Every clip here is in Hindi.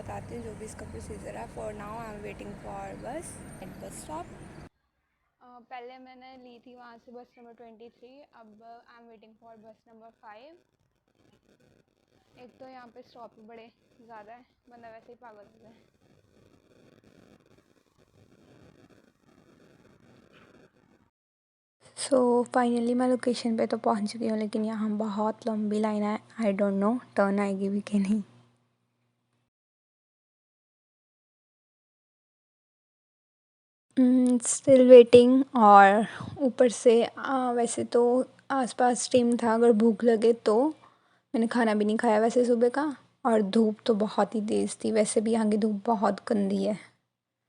बताती हूँ जो भी इसका प्रोसीजर है। For now I am waiting for बस एट बस स्टॉप। पहले मैंने ली थी वहाँ से बस नंबर 23, अब आई एम वेटिंग फॉर बस नंबर 5। एक तो यहाँ पे स्टॉप भी बड़े ज़्यादा है, बंदा वैसे ही पागल हो जाए। सो फाइनली मैं लोकेशन पे तो पहुँच चुकी हूँ, लेकिन यहाँ बहुत लंबी लाइन है। आई डोंट नो टर्न आएगी भी कि नहीं। Still waiting. और ऊपर से वैसे तो आसपास टाइम था, अगर भूख लगे तो। मैंने खाना भी नहीं खाया वैसे सुबह का, और धूप तो बहुत ही तेज़ थी। वैसे भी यहाँ की धूप बहुत गंदी है।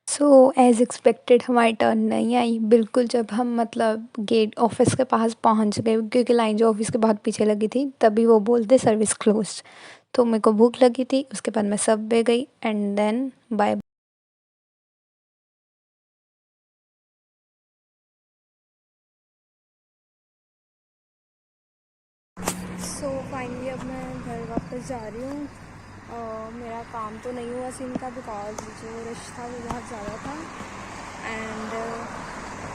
सो एज़ एक्सपेक्टेड हमारी टर्न नहीं आई बिल्कुल। जब हम मतलब गेट ऑफिस के पास पहुँच गए, क्योंकि लाइन जो ऑफिस के बहुत पीछे लगी थी, तभी वो बोलते सर्विस क्लोज्ड। तो मेरे को भूख लगी थी, उसके बाद मैं सबवे गई and then bye. So finally अब मैं घर वापस जा रही हूँ। मेरा काम तो नहीं हुआ सीन का, बिकॉज जो रश था वो बहुत ज़्यादा था। एंड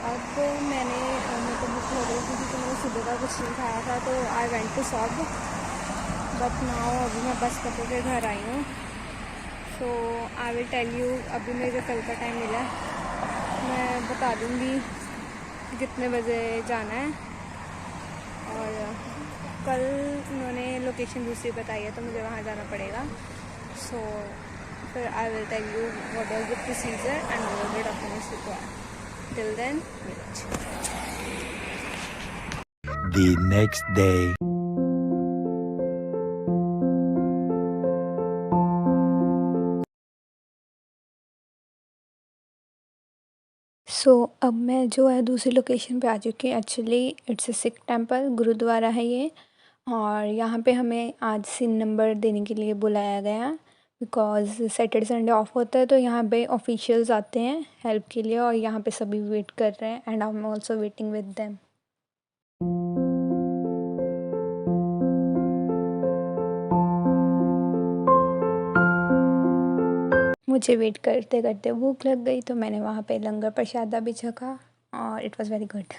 अब मैंने मेरे को भूख लग रही थी क्योंकि मैंने सुबह का कुछ नहीं खाया था, तो I went to Sub. But now अभी मैं बस पकड़ के घर आई हूँ। So I will tell you अभी मुझे कल का टाइम मिला है, मैं बता दूँगी कितने बजे जाना है। और कल उन्होंने लोकेशन दूसरी बताई है, तो मुझे वहाँ जाना पड़ेगा। सो फिर I will tell you what was the procedure and what are the documents required. Till then The next day. So अब मैं जो है दूसरी लोकेशन पे आ चुकी हूँ। Actually it's a Sikh temple, gurdwara है ये। और यहाँ पे हमें आज सिन नंबर देने के लिए बुलाया गया, बिकॉज़ सैटरडे संडे ऑफ होता है, तो यहाँ पे ऑफिशियल्स आते हैं हेल्प के लिए, और यहाँ पे सभी वेट कर रहे हैं and I am also waiting with them. मुझे वेट करते करते भूख लग गई, तो मैंने वहाँ पे लंगर प्रसादा भी चखा और इट वाज़ वेरी गुड।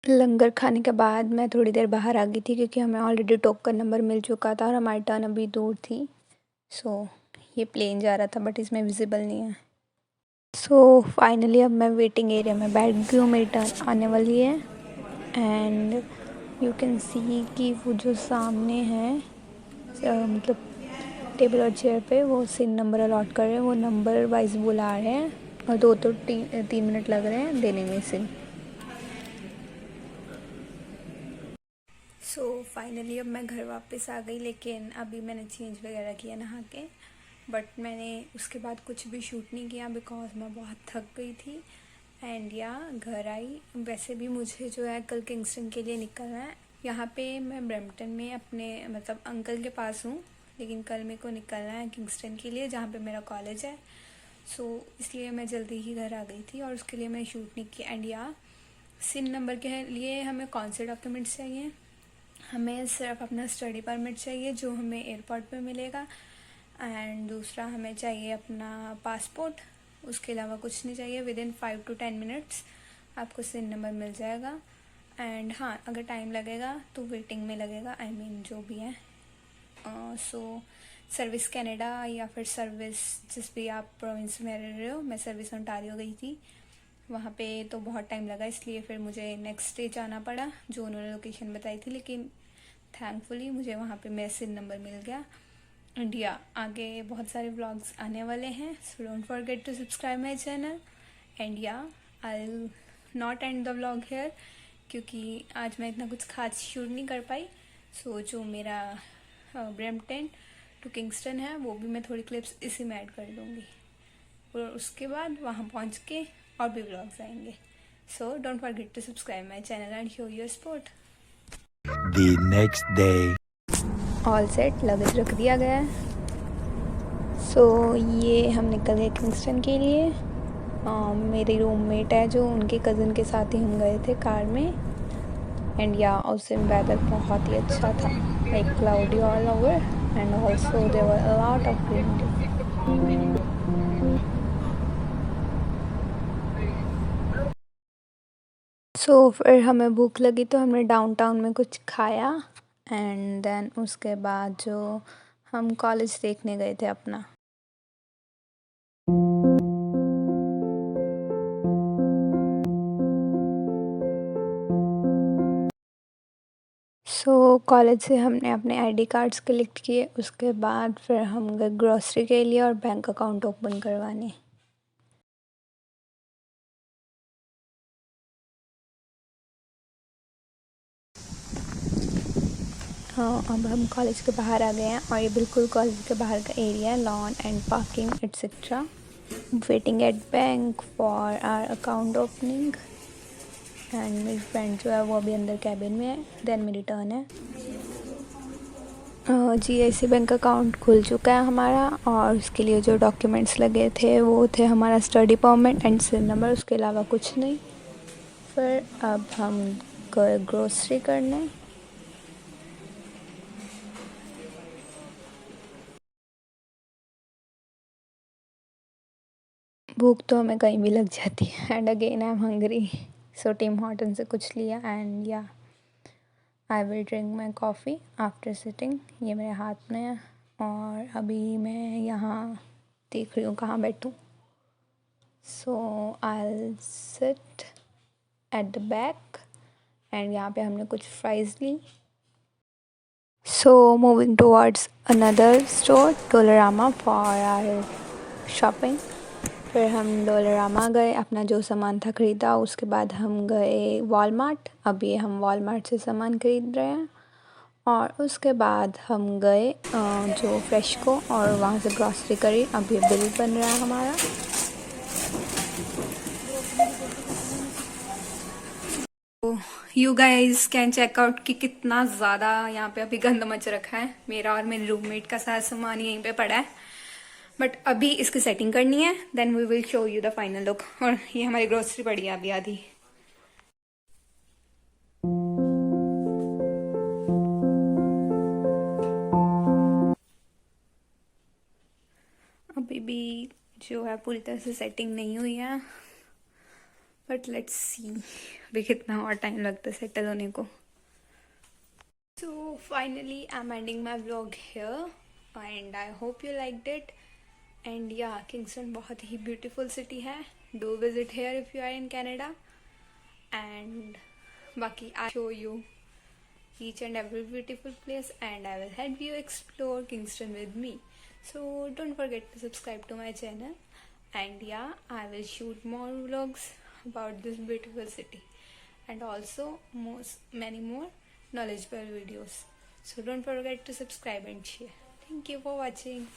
लंगर खाने के बाद मैं थोड़ी देर बाहर आ गई थी, क्योंकि हमें ऑलरेडी टोकन नंबर मिल चुका था और हमारी टर्न अभी दूर थी। सो ये प्लेन जा रहा था बट इसमें विजिबल नहीं है। सो फाइनली अब मैं वेटिंग एरिया में बैठ गई हूँ, मेरी टर्न आने वाली है। एंड यू कैन सी कि वो जो सामने है मतलब टेबल और चेयर पे वो सीन नंबर अलॉट कर रहे हैं, वो नंबर वाइज बुला रहे हैं, और 2 तो 3 मिनट लग रहे हैं देने में सीन। सो फाइनली अब मैं घर वापस आ गई, लेकिन अभी मैंने चेंज वगैरह किया नहा के। बट मैंने उसके बाद कुछ भी शूट नहीं किया, बिकॉज मैं बहुत थक गई थी। एंड या घर आई। वैसे भी मुझे जो है कल किंगस्टन के लिए निकलना है। यहाँ पे मैं ब्रैम्पटन में अपने मतलब अंकल के पास हूँ, लेकिन कल मेरे को निकलना है किंगस्टन के लिए, जहाँ पे मेरा कॉलेज है। सो इसलिए मैं जल्दी ही घर आ गई थी, और उसके लिए मैं शूट नहीं की। एंड या सिन नंबर के लिए हमें कौन से डॉक्यूमेंट्स चाहिए? हमें सिर्फ अपना स्टडी परमिट चाहिए, जो हमें एयरपोर्ट पे मिलेगा। एंड दूसरा हमें चाहिए अपना पासपोर्ट। उसके अलावा कुछ नहीं चाहिए। विदिन 5 to 10 मिनट्स आपको सिन नंबर मिल जाएगा। एंड हाँ, अगर टाइम लगेगा तो वेटिंग में लगेगा, आई मीन जो भी है। सो सर्विस कनाडा या फिर सर्विस जिस भी आप प्रोविंस में रह रहे हो, मैं सर्विस ओंटारियो गई थी, वहाँ पे तो बहुत टाइम लगा, इसलिए फिर मुझे नेक्स्ट डे जाना पड़ा जो उन्होंने लोकेशन बताई थी। लेकिन थैंकफुली मुझे वहाँ पे मेरा सिन नंबर मिल गया। इंडिया आगे बहुत सारे व्लॉग्स आने वाले हैं, so don't forget to subscribe my channel. And yeah I will not end the vlog here, क्योंकि आज मैं इतना कुछ खास शूट नहीं कर पाई। सो जो मेरा ब्रैम्पटन टू किंगस्टन है, वो भी मैं थोड़ी क्लिप्स इसी में ऐड कर दूँगी, और उसके बाद वहाँ पहुँच के और भी व्लॉग्स आएंगे। So don't forget to subscribe my channel and show your support. The next day. All set, luggage रख दिया गया है। सो ये हम निकल गए किंगस्टन के लिए। मेरी रूममेट है जो, उनके कज़न के साथ ही हम गए थे कार में। एंड या उस दिन वेदर बहुत ही अच्छा था। like cloudy all over, and also there were a lot of greenery. सो फिर हमें भूख लगी तो हमने डाउनटाउन में कुछ खाया, एंड देन उसके बाद जो हम कॉलेज देखने गए थे अपना। सो कॉलेज से हमने अपने आईडी कार्ड्स कलेक्ट किए, उसके बाद फिर हम गए ग्रोसरी के लिए और बैंक अकाउंट ओपन करवाने। हाँ, अब हम कॉलेज के बाहर आ गए हैं और ये बिल्कुल कॉलेज के बाहर का एरिया है, lawn and parking etcetera. Waiting at bank for our account opening, and मेरी फ्रेंड जो है वो अभी अंदर कैबिन में है, देन मेरी टर्न है। GIC बैंक अकाउंट खुल चुका है हमारा, और उसके लिए जो डॉक्यूमेंट्स लगे थे वो थे हमारा study permit and SIN number, उसके अलावा कुछ नहीं। फिर अब हम गए ग्रोसरी करने। भूख तो हमें कहीं भी लग जाती है, and again I am hungry, so Tim Horton से कुछ लिया, and yeah I will drink my coffee after sitting. ये मेरे हाथ में है और अभी मैं यहाँ देख रही हूँ कहाँ बैठूँ। So I sit at the back, and यहाँ पे हमने कुछ फ्राइज़ ली। So moving towards another store Dollarama for our shopping. फिर हम डोलरामा गए, अपना जो सामान था ख़रीदा, उसके बाद हम गए वॉलमार्ट। अब ये हम वॉलमार्ट से सामान ख़रीद रहे हैं, और उसके बाद हम गए जो फ्रेशको, और वहाँ से ग्रॉसरी करी। अब ये बिल बन रहा है हमारा। You guys can check out कि कितना ज़्यादा यहाँ पे अभी गंद मच रखा है। मेरा और मेरे रूममेट का सारा सामान यहीं पे पड़ा है, बट अभी इसकी सेटिंग करनी है, then we will show you the final look. और ये हमारी ग्रोसरी पड़ी है अभी आधी। अभी भी जो है पूरी तरह से सेटिंग नहीं हुई है, बट लेट्स सी अभी कितना और टाइम लगता है सेटल होने को। So finally I am ending my vlog here, and I hope you liked it. And yeah Kingston बहुत ही ब्यूटीफुल सिटी है, do visit here if you are in Canada. And बाकी I show you each and every beautiful place, and I will help you explore Kingston with me. So don't forget to subscribe to my channel, and yeah, I will shoot more vlogs about this beautiful city, and also many more knowledgeable videos. So don't forget to subscribe and share. Thank you for watching.